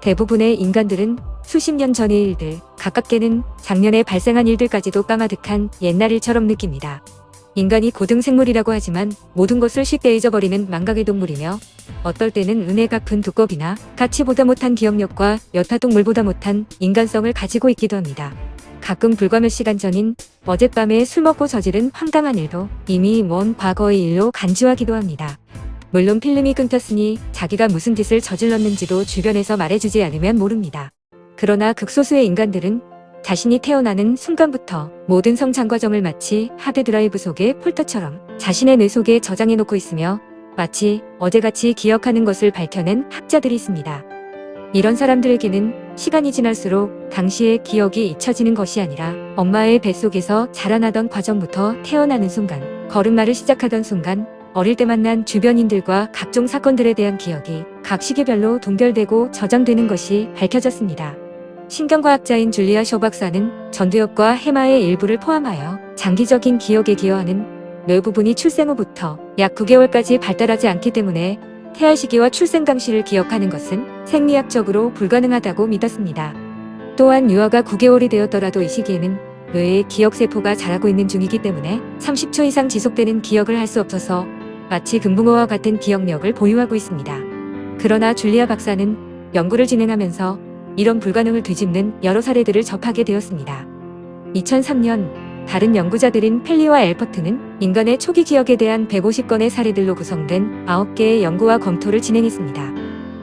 대부분의 인간들은 수십 년 전의 일들, 가깝게는 작년에 발생한 일들까지도 까마득한 옛날 일처럼 느낍니다. 인간이 고등생물이라고 하지만 모든 것을 쉽게 잊어버리는 망각의 동물이며 어떨 때는 은혜 갚은 두꺼비나 가치보다 못한 기억력과 여타 동물보다 못한 인간성을 가지고 있기도 합니다. 가끔 불과 몇 시간 전인 어젯밤에 술 먹고 저지른 황당한 일도 이미 먼 과거의 일로 간주하기도 합니다. 물론 필름이 끊겼으니 자기가 무슨 짓을 저질렀는지도 주변에서 말해주지 않으면 모릅니다. 그러나 극소수의 인간들은 자신이 태어나는 순간부터 모든 성장 과정을 마치 하드드라이브 속의 폴더처럼 자신의 뇌 속에 저장해놓고 있으며 마치 어제같이 기억하는 것을 밝혀낸 학자들이 있습니다. 이런 사람들에게는 시간이 지날수록 당시의 기억이 잊혀지는 것이 아니라 엄마의 뱃속에서 자라나던 과정부터 태어나는 순간, 걸음마를 시작하던 순간, 어릴 때 만난 주변인들과 각종 사건들에 대한 기억이 각 시기별로 동결되고 저장되는 것이 밝혀졌습니다. 신경과학자인 줄리아 쇼 박사는 전두엽과 해마의 일부를 포함하여 장기적인 기억에 기여하는 뇌 부분이 출생 후부터 약 9개월까지 발달하지 않기 때문에 태아 시기와 출생 당시를 기억하는 것은 생리학적으로 불가능하다고 믿었습니다. 또한 유아가 9개월이 되었더라도 이 시기에는 뇌의 기억세포가 자라고 있는 중이기 때문에 30초 이상 지속되는 기억을 할 수 없어서 마치 금붕어와 같은 기억력을 보유하고 있습니다. 그러나 줄리아 박사는 연구를 진행하면서 이런 불가능을 뒤집는 여러 사례들을 접하게 되었습니다. 2003년 다른 연구자들인 펠리와 엘퍼트는 인간의 초기 기억에 대한 150건의 사례들로 구성된 9개의 연구와 검토를 진행했습니다.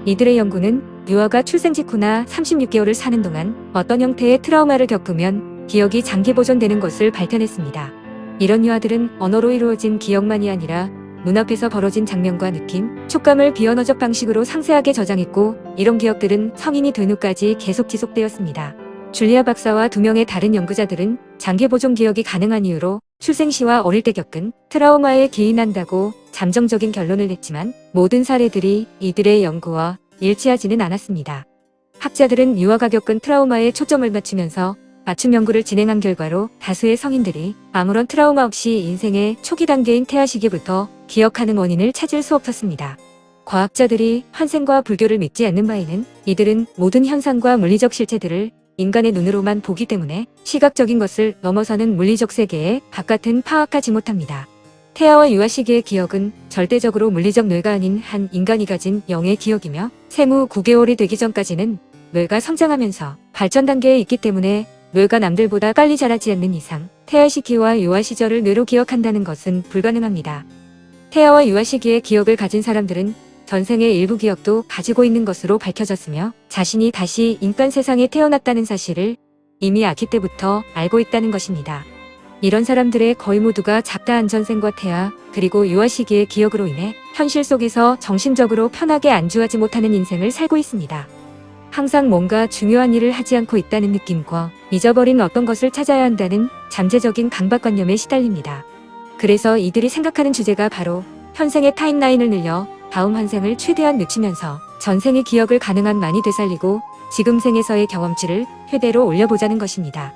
이들의 연구는 유아가 출생 직후나 36개월을 사는 동안 어떤 형태의 트라우마를 겪으면 기억이 장기 보존되는 것을 밝혀냈습니다. 이런 유아들은 언어로 이루어진 기억만이 아니라 눈앞에서 벌어진 장면과 느낌, 촉감을 비언어적 방식으로 상세하게 저장했고 이런 기억들은 성인이 된 후까지 계속 지속되었습니다. 줄리아 박사와 2명의 다른 연구자들은 장기 보존 기억이 가능한 이유로 출생 시와 어릴 때 겪은 트라우마에 기인한다고 잠정적인 결론을 냈지만 모든 사례들이 이들의 연구와 일치하지는 않았습니다. 학자들은 유아가 겪은 트라우마에 초점을 맞추면서 맞춤 연구를 진행한 결과로 다수의 성인들이 아무런 트라우마 없이 인생의 초기 단계인 태아 시기부터 기억하는 원인을 찾을 수 없었습니다. 과학자들이 환생과 불교를 믿지 않는 바에는 이들은 모든 현상과 물리적 실체들을 인간의 눈으로만 보기 때문에 시각적인 것을 넘어서는 물리적 세계의 바깥은 파악하지 못합니다. 태아와 유아 시기의 기억은 절대적으로 물리적 뇌가 아닌 한 인간이 가진 영의 기억이며 생후 9개월이 되기 전까지는 뇌가 성장하면서 발전 단계에 있기 때문에 뇌가 남들보다 빨리 자라지 않는 이상 태아 시기와 유아 시절을 뇌로 기억한다는 것은 불가능합니다. 태아와 유아 시기의 기억을 가진 사람들은 전생의 일부 기억도 가지고 있는 것으로 밝혀졌으며 자신이 다시 인간 세상에 태어났다는 사실을 이미 아기 때부터 알고 있다는 것입니다. 이런 사람들의 거의 모두가 잡다한 전생과 태아 그리고 유아 시기의 기억으로 인해 현실 속에서 정신적으로 편하게 안주하지 못하는 인생을 살고 있습니다. 항상 뭔가 중요한 일을 하지 않고 있다는 느낌과 잊어버린 어떤 것을 찾아야 한다는 잠재적인 강박관념에 시달립니다. 그래서 이들이 생각하는 주제가 바로 현생의 타임라인을 늘려 다음 환생을 최대한 늦추면서 전생의 기억을 가능한 많이 되살리고 지금 생에서의 경험치를 최대로 올려보자는 것입니다.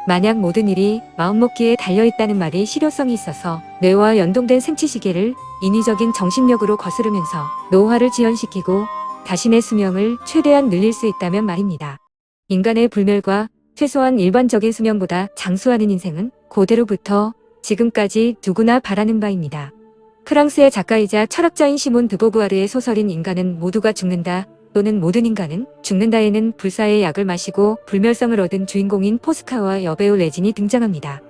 만약 모든 일이 마음먹기에 달려있다는 말이 실효성이 있어서 뇌와 연동된 생치시계를 인위적인 정신력으로 거스르면서 노화를 지연시키고 자신의 수명을 최대한 늘릴 수 있다면 말입니다. 인간의 불멸과 최소한 일반적인 수명보다 장수하는 인생은 고대로부터 지금까지 누구나 바라는 바입니다. 프랑스의 작가이자 철학자인 시몬 드보부아르의 소설인 인간은 모두가 죽는다 또는 모든 인간은 죽는다에는 불사의 약을 마시고 불멸성을 얻은 주인공인 포스카와 여배우 레진이 등장합니다.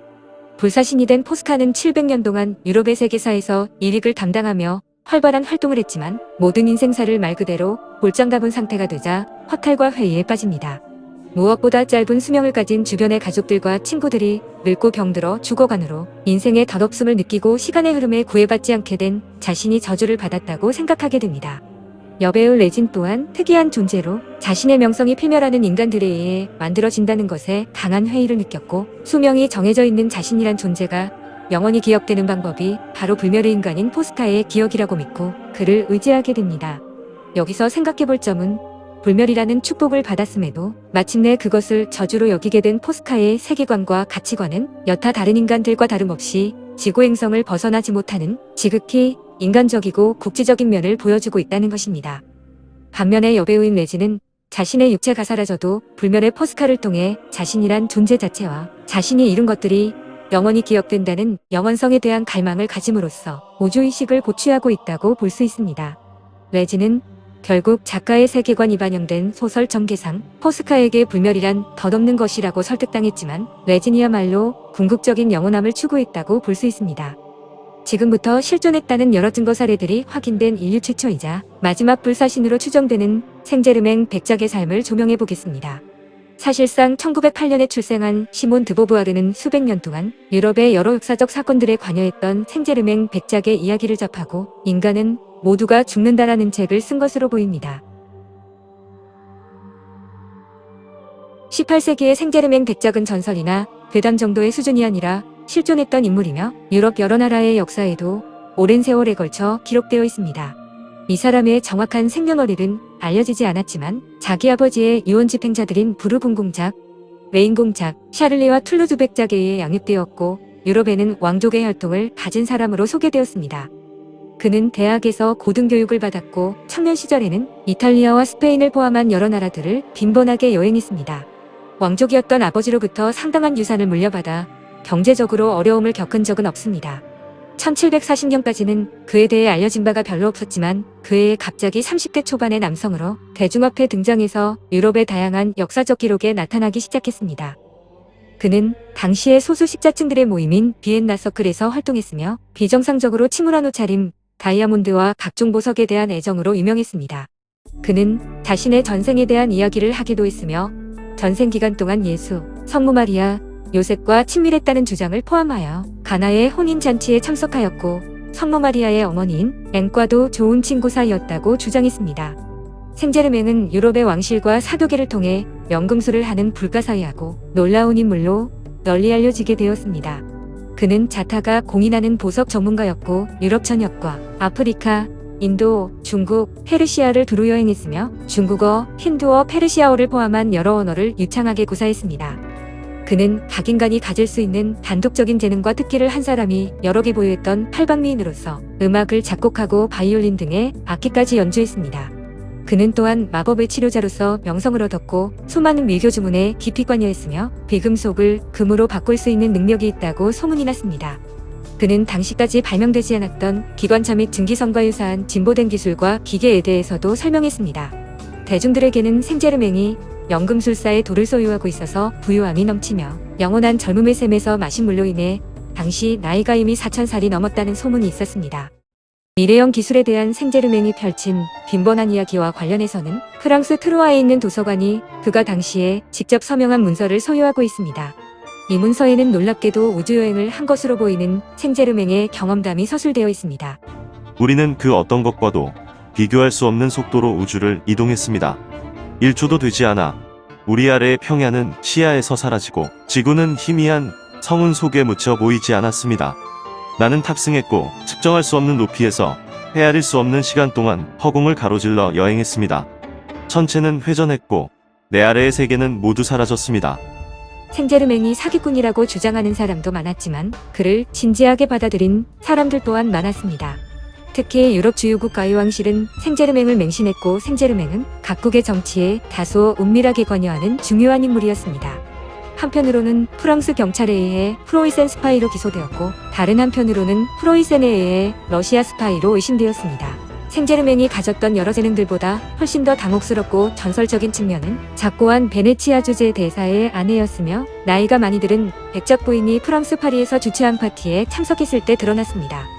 불사신이 된 포스카는 700년 동안 유럽의 세계사에서 일익을 담당하며 활발한 활동을 했지만 모든 인생사를 말 그대로 볼장 가본 상태가 되자 허탈과 회의에 빠집니다. 무엇보다 짧은 수명을 가진 주변의 가족들과 친구들이 늙고 병들어 죽어가느로 인생의 덧없음을 느끼고 시간의 흐름에 구애받지 않게 된 자신이 저주를 받았다고 생각하게 됩니다. 여배우 레진 또한 특이한 존재로 자신의 명성이 필멸하는 인간들에 의해 만들어진다는 것에 강한 회의를 느꼈고 수명이 정해져 있는 자신이란 존재가 영원히 기억되는 방법이 바로 불멸의 인간인 포스카의 기억이라고 믿고 그를 의지하게 됩니다. 여기서 생각해볼 점은 불멸이라는 축복을 받았음에도 마침내 그것을 저주로 여기게 된 포스카의 세계관과 가치관은 여타 다른 인간들과 다름없이 지구행성을 벗어나지 못하는 지극히 인간적이고 국지적인 면을 보여주고 있다는 것입니다. 반면에 여배우인 레지는 자신의 육체가 사라져도 불멸의 포스카를 통해 자신이란 존재 자체와 자신이 이룬 것들이 영원히 기억된다는 영원성에 대한 갈망을 가짐으로써 우주의식을 고취하고 있다고 볼 수 있습니다. 레지는 결국 작가의 세계관이 반영된 소설 전개상 포스카에게 불멸이란 덧없는 것이라고 설득당했지만 레진이야말로 궁극적인 영원함을 추구했다고 볼 수 있습니다. 지금부터 실존했다는 여러 증거 사례들이 확인된 인류 최초이자 마지막 불사신으로 추정되는 생제르맹 백작의 삶을 조명해 보겠습니다. 사실상 1908년에 출생한 시몬 드보부아르는 수백 년 동안 유럽의 여러 역사적 사건들에 관여했던 생제르맹 백작의 이야기를 접하고 인간은 모두가 죽는다라는 책을 쓴 것으로 보입니다. 18세기의 생제르맹 백작은 전설이나 괴담 정도의 수준이 아니라 실존했던 인물이며 유럽 여러 나라의 역사에도 오랜 세월에 걸쳐 기록되어 있습니다. 이 사람의 정확한 생년월일은 알려지지 않았지만 자기 아버지의 유언 집행자들인 부르궁공작, 레인공작, 샤를레와 툴루즈 백작에 의해 양육되었고 유럽에는 왕족의 혈통을 가진 사람으로 소개되었습니다. 그는 대학에서 고등교육을 받았고 청년 시절에는 이탈리아와 스페인을 포함한 여러 나라들을 빈번하게 여행했습니다. 왕족이었던 아버지로부터 상당한 유산을 물려받아 경제적으로 어려움을 겪은 적은 없습니다. 1740년까지는 그에 대해 알려진 바가 별로 없었지만 그 해에 갑자기 30대 초반의 남성으로 대중 앞에 등장해서 유럽의 다양한 역사적 기록에 나타나기 시작했습니다. 그는 당시의 소수 십자층들의 모임인 비엔나 서클에서 활동했으며 비정상적으로 침울한 옷차림, 다이아몬드와 각종 보석에 대한 애정으로 유명했습니다. 그는 자신의 전생에 대한 이야기를 하기도 했으며 전생 기간 동안 예수, 성모 마리아, 요셉과 친밀했다는 주장을 포함하여 가나의 혼인잔치에 참석하였고 성모 마리아의 어머니인 앵과도 좋은 친구 사이였다고 주장했습니다. 생제르맹은 유럽의 왕실과 사도계를 통해 연금술을 하는 불가사의하고 놀라운 인물로 널리 알려지게 되었습니다. 그는 자타가 공인하는 보석 전문가였고 유럽 전역과 아프리카, 인도, 중국, 페르시아를 두루 여행했으며 중국어, 힌두어, 페르시아어를 포함한 여러 언어를 유창하게 구사했습니다. 그는 각 인간이 가질 수 있는 단독적인 재능과 특기를 한 사람이 여러 개 보유했던 팔방미인으로서 음악을 작곡하고 바이올린 등의 악기까지 연주했습니다. 그는 또한 마법의 치료자로서 명성을 얻었고 수많은 밀교 주문에 깊이 관여했으며 비금속을 금으로 바꿀 수 있는 능력이 있다고 소문이 났습니다. 그는 당시까지 발명되지 않았던 기관차 및 증기선과 유사한 진보된 기술과 기계에 대해서도 설명했습니다. 대중들에게는 생제르맹이 연금술사의 돌을 소유하고 있어서 부유함이 넘치며 영원한 젊음의 샘에서 마신 물로 인해 당시 나이가 이미 4000살이 넘었다는 소문이 있었습니다. 미래형 기술에 대한 생제르맹이 펼친 빈번한 이야기와 관련해서는 프랑스 트루아에 있는 도서관이 그가 당시에 직접 서명한 문서를 소유하고 있습니다. 이 문서에는 놀랍게도 우주여행을 한 것으로 보이는 생제르맹의 경험담이 서술되어 있습니다. 우리는 그 어떤 것과도 비교할 수 없는 속도로 우주를 이동했습니다. 1초도 되지 않아 우리 아래의 평야는 시야에서 사라지고 지구는 희미한 성운 속에 묻혀 보이지 않았습니다. 나는 탑승했고 측정할 수 없는 높이에서 헤아릴 수 없는 시간 동안 허공을 가로질러 여행했습니다. 천체는 회전했고 내 아래의 세계는 모두 사라졌습니다. 생제르맹이 사기꾼이라고 주장하는 사람도 많았지만 그를 진지하게 받아들인 사람들 또한 많았습니다. 특히 유럽 주요 국가의 왕실은 생제르맹을 맹신했고 생제르맹은 각국의 정치에 다소 은밀하게 관여하는 중요한 인물이었습니다. 한편으로는 프랑스 경찰에 의해 프로이센 스파이로 기소되었고 다른 한편으로는 프로이센에 의해 러시아 스파이로 의심되었습니다. 생제르맹이 가졌던 여러 재능들보다 훨씬 더 당혹스럽고 전설적인 측면은 작고한 베네치아 주재 대사의 아내였으며 나이가 많이 들은 백작 부인이 프랑스 파리에서 주최한 파티에 참석했을 때 드러났습니다.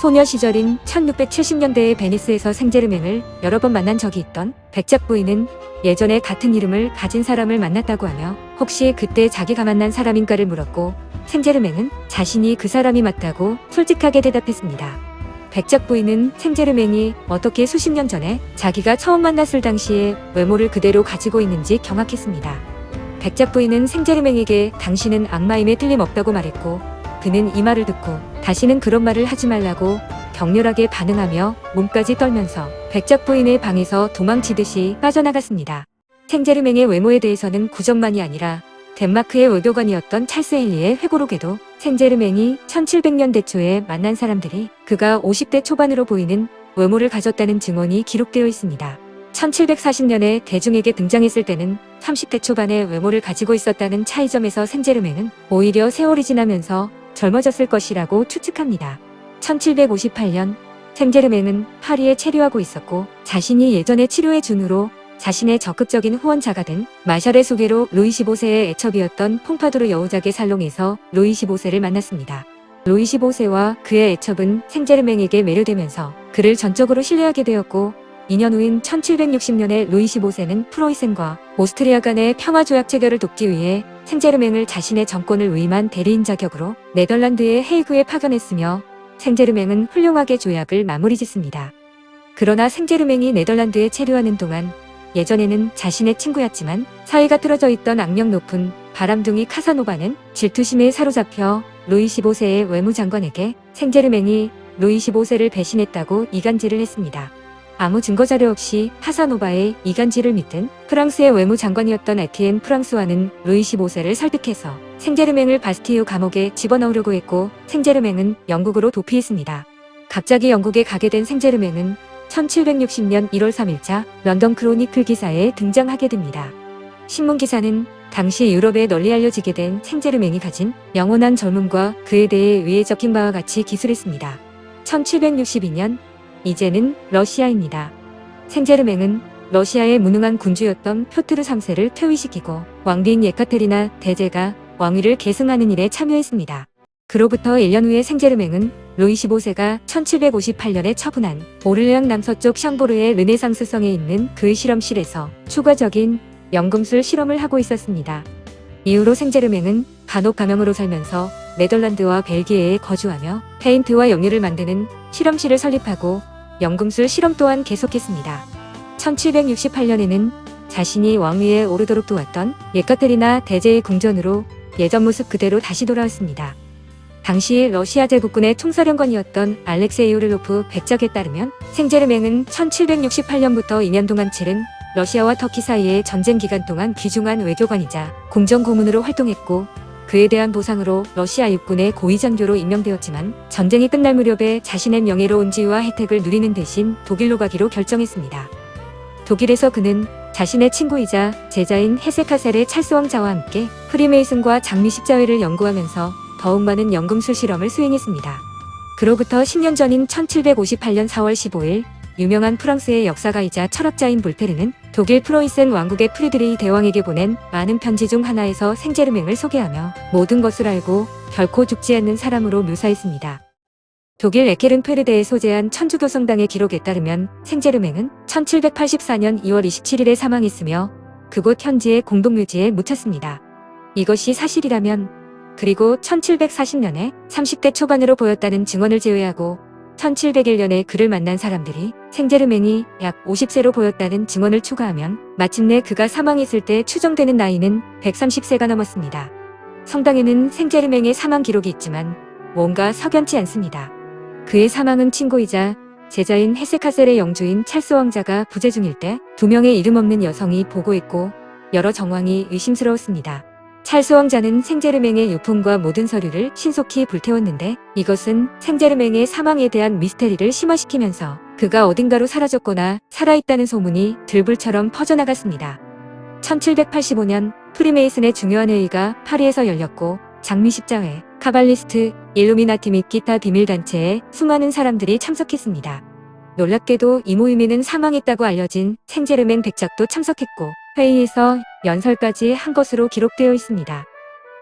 소녀 시절인 1670년대의 베니스에서 생제르맹을 여러 번 만난 적이 있던 백작 부인은 예전에 같은 이름을 가진 사람을 만났다고 하며 혹시 그때 자기가 만난 사람인가를 물었고 생제르맹은 자신이 그 사람이 맞다고 솔직하게 대답했습니다. 백작 부인은 생제르맹이 어떻게 수십 년 전에 자기가 처음 만났을 당시의 외모를 그대로 가지고 있는지 경악했습니다. 백작 부인은 생제르맹에게 당신은 악마임에 틀림없다고 말했고 그는 이 말을 듣고 다시는 그런 말을 하지 말라고 격렬하게 반응하며 몸까지 떨면서 백작 부인의 방에서 도망치듯이 빠져나갔습니다. 생제르맹의 외모에 대해서는 구정만이 아니라 덴마크의 외교관이었던 찰스 헨리의 회고록에도 생제르맹이 1700년대 초에 만난 사람들이 그가 50대 초반으로 보이는 외모를 가졌다는 증언이 기록되어 있습니다. 1740년에 대중에게 등장했을 때는 30대 초반의 외모를 가지고 있었다는 차이점에서 생제르맹은 오히려 세월이 지나면서 젊어졌을 것이라고 추측합니다. 1758년 생제르맹은 파리에 체류하고 있었고 자신이 예전의 치료의 준으로 자신의 적극적인 후원자가 된 마샬의 소개로 루이 15세의 애첩이었던 퐁파두르 여우작의 살롱에서 루이 15세를 만났습니다. 루이 15세와 그의 애첩은 생제르맹에게 매료되면서 그를 전적으로 신뢰하게 되었고 2년 후인 1760년에 루이 15세는 프로이센과 오스트리아 간의 평화조약 체결을 돕기 위해 생제르맹을 자신의 정권을 위임한 대리인 자격으로 네덜란드의 헤이그에 파견했으며 생제르맹은 훌륭하게 조약을 마무리 짓습니다. 그러나 생제르맹이 네덜란드에 체류하는 동안 예전에는 자신의 친구였지만 사이가 틀어져 있던 악명 높은 바람둥이 카사노바는 질투심에 사로잡혀 루이 15세의 외무장관에게 생제르맹이 루이 15세를 배신했다고 이간질을 했습니다. 아무 증거자료 없이 카사노바의 이간질을 믿은 프랑스의 외무장관이었던 에티엔 프랑스와는 루이 15세를 설득해서 생제르맹을 바스티유 감옥에 집어넣으려고 했고 생제르맹은 영국으로 도피했습니다. 갑자기 영국에 가게 된 생제르맹은 1760년 1월 3일자 런던 크로니클 기사에 등장하게 됩니다. 신문 기사는 당시 유럽에 널리 알려지게 된 생제르맹이 가진 영원한 젊음과 그에 대해 위에 적힌 바와 같이 기술했습니다. 1762년 이제는 러시아입니다. 생제르맹은 러시아의 무능한 군주였던 표트르 3세를 퇴위시키고 왕비인 예카테리나 대제가 왕위를 계승하는 일에 참여했습니다. 그로부터 1년 후에 생제르맹은 루이 15세가 1758년에 처분한 오르레앙 남서쪽 샹보르의 르네상스성에 있는 그의 실험실에서 추가적인 연금술 실험을 하고 있었습니다. 이후로 생제르맹은 간혹 가명으로 살면서 네덜란드와 벨기에에 거주하며 페인트와 역류를 만드는 실험실을 설립하고 연금술 실험 또한 계속했습니다. 1768년에는 자신이 왕위에 오르도록 도왔던 예카테리나 대제의 궁전으로 예전 모습 그대로 다시 돌아왔습니다. 당시 러시아 제국군의 총사령관이었던 알렉세이 오를로프 백작에 따르면 생제르맹은 1768년부터 2년 동안 치른 러시아와 터키 사이의 전쟁 기간 동안 귀중한 외교관이자 궁전 고문으로 활동했고 그에 대한 보상으로 러시아 육군의 고위장교로 임명되었지만 전쟁이 끝날 무렵에 자신의 명예로운 지위와 혜택을 누리는 대신 독일로 가기로 결정했습니다. 독일에서 그는 자신의 친구이자 제자인 헤세카셀의 찰스왕자와 함께 프리메이슨과 장미 십자회를 연구하면서 더욱 많은 연금술 실험을 수행했습니다. 그로부터 10년 전인 1758년 4월 15일 유명한 프랑스의 역사가이자 철학자인 볼테르는 독일 프로이센 왕국의 프리드리히 대왕에게 보낸 많은 편지 중 하나에서 생제르맹을 소개하며 모든 것을 알고 결코 죽지 않는 사람으로 묘사했습니다. 독일 에케른페르데에 소재한 천주교성당의 기록에 따르면 생제르맹은 1784년 2월 27일에 사망했으며 그곳 현지의 공동묘지에 묻혔습니다. 이것이 사실이라면 그리고 1740년에 30대 초반으로 보였다는 증언을 제외하고 1701년에 그를 만난 사람들이 생제르맹이 약 50세로 보였다는 증언을 추가하면 마침내 그가 사망했을 때 추정되는 나이는 130세가 넘었습니다. 성당에는 생제르맹의 사망 기록이 있지만 뭔가 석연치 않습니다. 그의 사망은 친구이자 제자인 헤세카셀의 영주인 찰스 왕자가 부재 중일 때 2명의 이름 없는 여성이 보고했고 여러 정황이 의심스러웠습니다. 찰스 왕자는 생제르맹의 유품과 모든 서류를 신속히 불태웠는데 이것은 생제르맹의 사망에 대한 미스테리를 심화시키면서 그가 어딘가로 사라졌거나 살아있다는 소문이 들불처럼 퍼져나갔습니다. 1785년 프리메이슨의 중요한 회의가 파리에서 열렸고 장미 십자회, 카발리스트, 일루미나티 및 기타 비밀단체에 수많은 사람들이 참석했습니다. 놀랍게도 이 모임에는 사망했다고 알려진 생제르맹 백작도 참석했고 회의에서 연설까지 한 것으로 기록되어 있습니다.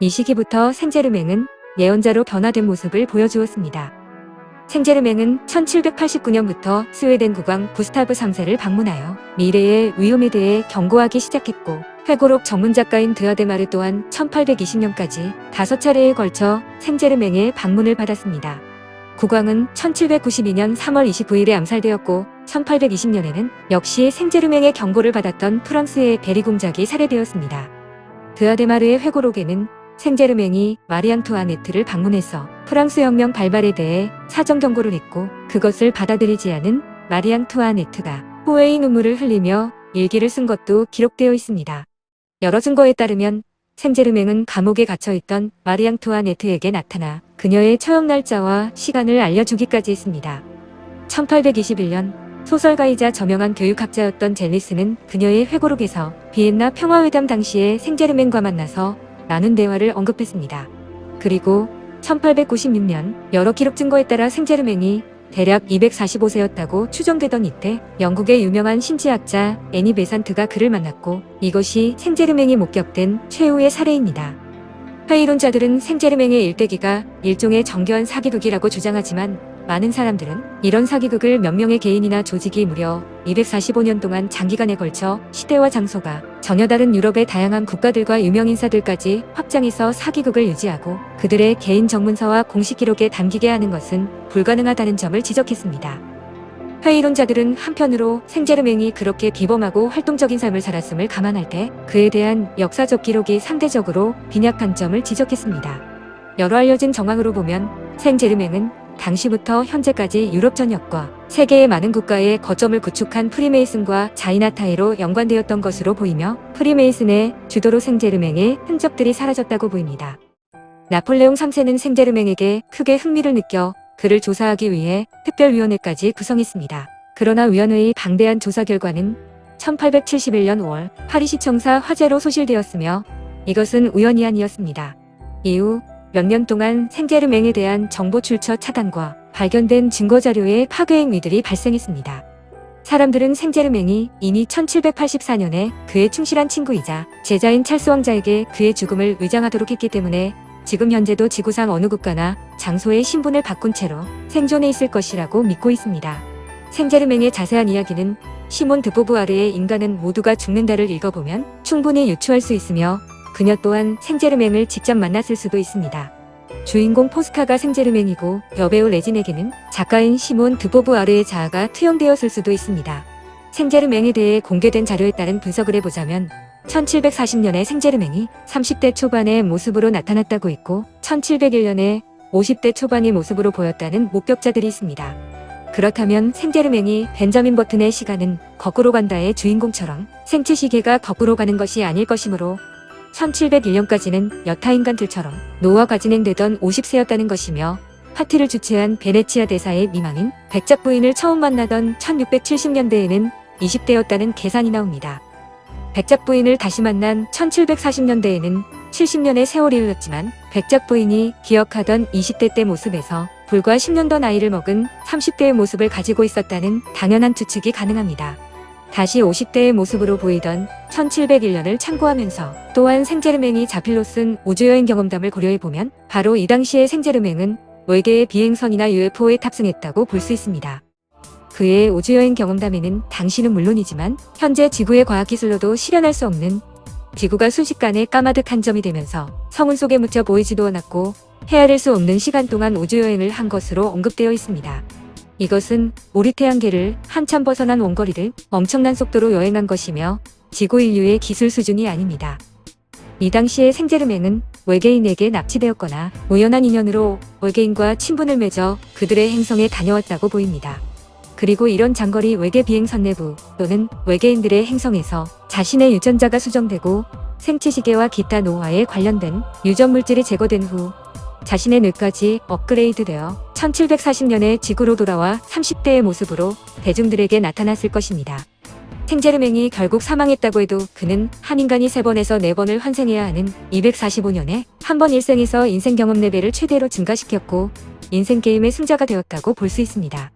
이 시기부터 생제르맹은 예언자로 변화된 모습을 보여주었습니다. 생제르맹은 1789년부터 스웨덴 국왕 구스타브 3세를 방문하여 미래의 위험에 대해 경고하기 시작했고 회고록 전문작가인 드아데마르 또한 1820년까지 5차례에 걸쳐 생제르맹의 방문을 받았습니다. 국왕은 1792년 3월 29일에 암살되었고 1820년에는 역시 생제르맹의 경고를 받았던 프랑스의 베리 공작이 살해되었습니다. 드아데마르의 회고록에는 생제르맹이 마리 앙투아네트를 방문해서 프랑스 혁명 발발에 대해 사정 경고를 했고 그것을 받아들이지 않은 마리 앙투아네트가 후회의 눈물을 흘리며 일기를 쓴 것도 기록되어 있습니다. 여러 증거에 따르면 생제르맹은 감옥에 갇혀있던 마리 앙투아네트에게 나타나 그녀의 처형 날짜와 시간을 알려주기까지 했습니다. 1821년 소설가이자 저명한 교육학자였던 젤리스는 그녀의 회고록에서 비엔나 평화회담 당시에 생제르맹과 만나서 나눈 대화를 언급했습니다. 그리고 1896년 여러 기록 증거에 따라 생제르맹이 대략 245세였다고 추정되던 이때 영국의 유명한 신지학자 애니 베산트가 그를 만났고 이것이 생제르맹이 목격된 최후의 사례입니다. 회의론자들은 생제르맹의 일대기가 일종의 정교한 사기극이라고 주장하지만 많은 사람들은 이런 사기극을 몇 명의 개인이나 조직이 무려 245년 동안 장기간에 걸쳐 시대와 장소가 전혀 다른 유럽의 다양한 국가들과 유명인사들까지 확장해서 사기극을 유지하고 그들의 개인 정문서와 공식 기록에 담기게 하는 것은 불가능하다는 점을 지적했습니다. 회의론자들은 한편으로 생제르맹이 그렇게 비범하고 활동적인 삶을 살았음을 감안할 때 그에 대한 역사적 기록이 상대적으로 빈약한 점을 지적했습니다. 여러 알려진 정황으로 보면 생제르맹은 당시부터 현재까지 유럽 전역과 세계의 많은 국가에 거점을 구축한 프리메이슨과 자이나타이로 연관되었던 것으로 보이며 프리메이슨의 주도로 생제르맹의 흔적들이 사라졌다고 보입니다. 나폴레옹 3세는 생제르맹에게 크게 흥미를 느껴 그를 조사하기 위해 특별위원회까지 구성했습니다. 그러나 위원회의 방대한 조사 결과는 1871년 5월 파리시청사 화재로 소실되었으며 이것은 우연이 아니었습니다. 이후 몇 년 동안 생제르맹에 대한 정보 출처 차단과 발견된 증거자료의 파괴 행위들이 발생했습니다. 사람들은 생제르맹이 이미 1784년에 그의 충실한 친구이자 제자인 찰스 왕자에게 그의 죽음을 의장하도록 했기 때문에 지금 현재도 지구상 어느 국가나 장소의 신분을 바꾼 채로 생존해 있을 것이라고 믿고 있습니다. 생제르맹의 자세한 이야기는 시몬 드 보부아르의 인간은 모두가 죽는다를 읽어보면 충분히 유추할 수 있으며 그녀 또한 생제르맹을 직접 만났을 수도 있습니다. 주인공 포스카가 생제르맹이고 여배우 레진에게는 작가인 시몬 드 보부아르의 자아가 투영되었을 수도 있습니다. 생제르맹에 대해 공개된 자료에 따른 분석을 해보자면 1740년에 생제르맹이 30대 초반의 모습으로 나타났다고 했고 1701년에 50대 초반의 모습으로 보였다는 목격자들이 있습니다. 그렇다면 생제르맹이 벤자민 버튼의 시간은 거꾸로 간다의 주인공처럼 생체 시계가 거꾸로 가는 것이 아닐 것이므로 1701년까지는 여타인간들처럼 노화가 진행되던 50세였다는 것이며 파티를 주최한 베네치아 대사의 미망인 백작 부인을 처음 만나던 1670년대에는 20대였다는 계산이 나옵니다. 백작 부인을 다시 만난 1740년대에는 70년의 세월이 흘렀지만 백작 부인이 기억하던 20대 때 모습에서 불과 10년 더 나이를 먹은 30대의 모습을 가지고 있었다는 당연한 추측이 가능합니다. 다시 50대의 모습으로 보이던 1701년을 참고하면서 또한 생제르맹이 자필로 쓴 우주여행 경험담을 고려해보면 바로 이 당시의 생제르맹은 외계의 비행선이나 UFO에 탑승했다고 볼 수 있습니다. 그의 우주여행 경험담에는 당시는 물론이지만 현재 지구의 과학기술로도 실현할 수 없는 지구가 순식간에 까마득한 점이 되면서 성운 속에 묻혀 보이지도 않았고 헤아릴 수 없는 시간 동안 우주여행을 한 것으로 언급되어 있습니다. 이것은 우리 태양계를 한참 벗어난 원거리를 엄청난 속도로 여행한 것이며 지구 인류의 기술 수준이 아닙니다. 이 당시의 생제르맹은 외계인에게 납치되었거나 우연한 인연으로 외계인과 친분을 맺어 그들의 행성에 다녀왔다고 보입니다. 그리고 이런 장거리 외계 비행선 내부 또는 외계인들의 행성에서 자신의 유전자가 수정되고 생체시계와 기타 노화에 관련된 유전 물질이 제거된 후 자신의 뇌까지 업그레이드되어 1740년에 지구로 돌아와 30대의 모습으로 대중들에게 나타났을 것입니다. 생제르맹이 결국 사망했다고 해도 그는 한 인간이 3번에서 4번을 환생해야 하는 245년에 한 번 일생에서 인생 경험 레벨을 최대로 증가시켰고 인생 게임의 승자가 되었다고 볼 수 있습니다.